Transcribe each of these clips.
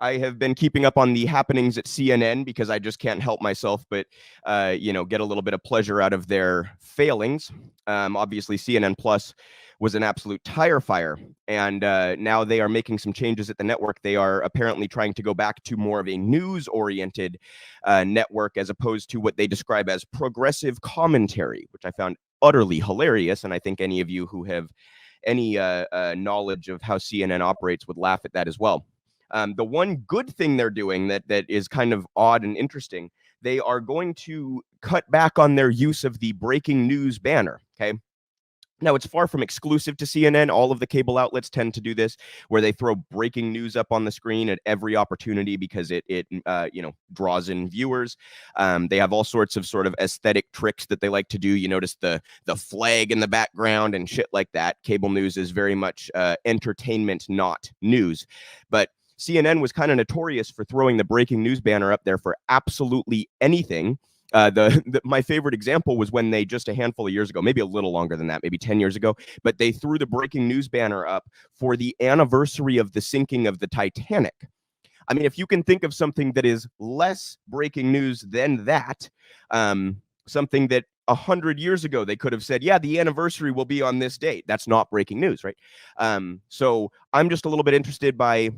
I have been keeping up on the happenings at CNN because I just can't help myself but, get a little bit of pleasure out of their failings. Obviously, CNN Plus was an absolute tire fire, and now they are making some changes at the network. They are apparently trying to go back to more of a news-oriented network as opposed to what they describe as progressive commentary, which I found utterly hilarious, and I think any of you who have any knowledge of how CNN operates would laugh at that as well. The one good thing they're doing that is kind of odd and interesting, they are going to cut back on their use of the breaking news banner. Okay. Now, it's far from exclusive to CNN. All of the cable outlets tend to do this, where they throw breaking news up on the screen at every opportunity because it draws in viewers. They have all sorts of sort of aesthetic tricks that they like to do. You notice the flag in the background and shit like that. Cable news is very much entertainment, not news. But CNN was kind of notorious for throwing the breaking news banner up there for absolutely anything. My favorite example was when they, just a handful of years ago, maybe a little longer than that, maybe 10 years ago, but they threw the breaking news banner up for the anniversary of the sinking of the Titanic. I mean, if you can think of something that is less breaking news than that, something that 100 years ago they could have said, yeah, the anniversary will be on this date. That's not breaking news, right? So I'm just a little bit interested by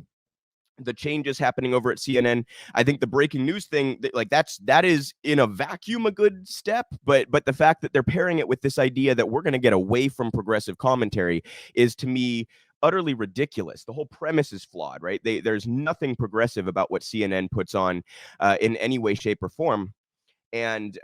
the changes happening over at CNN. I think the breaking news thing, that is in a vacuum a good step, but the fact that they're pairing it with this idea that we're going to get away from progressive commentary is, to me, utterly ridiculous. The whole premise is flawed, right? There's nothing progressive about what CNN puts on in any way, shape, or form. And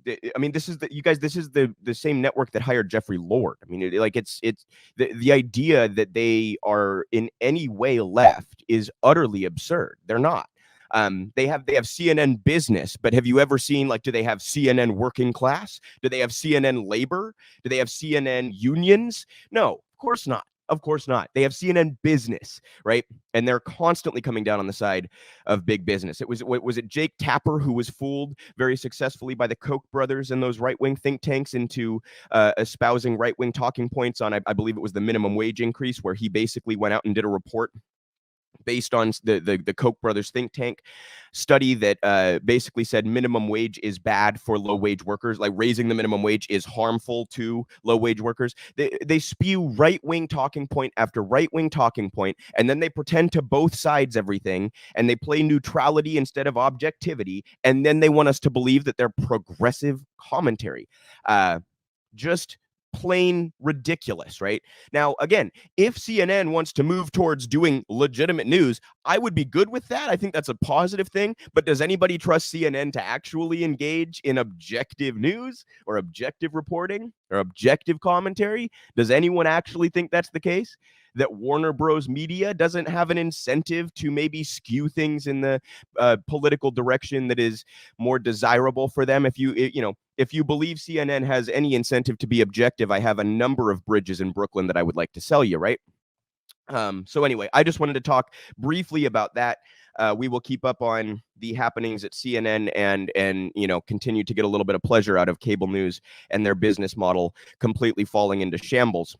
this is the same network that hired Jeffrey Lord. I mean, it's the idea that they are in any way left is utterly absurd. They're not. They have CNN Business, but have you ever seen, do they have CNN Working Class? Do they have CNN Labor? Do they have CNN Unions? No, of course not. Of course not. They have CNN Business, right? And they're constantly coming down on the side of big business. Was it Jake Tapper who was fooled very successfully by the Koch brothers and those right-wing think tanks into espousing right-wing talking points on, I believe it was the minimum wage increase, where he basically went out and did a report based on the Koch brothers think tank study that basically said minimum wage is bad for low wage workers. Like, raising the minimum wage is harmful to low wage workers. They spew right-wing talking point after right-wing talking point, and then they pretend to both sides everything, and they play neutrality instead of objectivity, and then they want us to believe that they're progressive commentary. Just plain ridiculous, right? Now, again, if CNN wants to move towards doing legitimate news, I would be good with that. I think that's a positive thing. But does anybody trust CNN to actually engage in objective news or objective reporting or objective commentary? Does anyone actually think that's the case? That Warner Bros. Media doesn't have an incentive to maybe skew things in the political direction that is more desirable for them? If you believe CNN has any incentive to be objective, I have a number of bridges in Brooklyn that I would like to sell you, right? So anyway, I just wanted to talk briefly about that. We will keep up on the happenings at CNN and continue to get a little bit of pleasure out of cable news and their business model completely falling into shambles.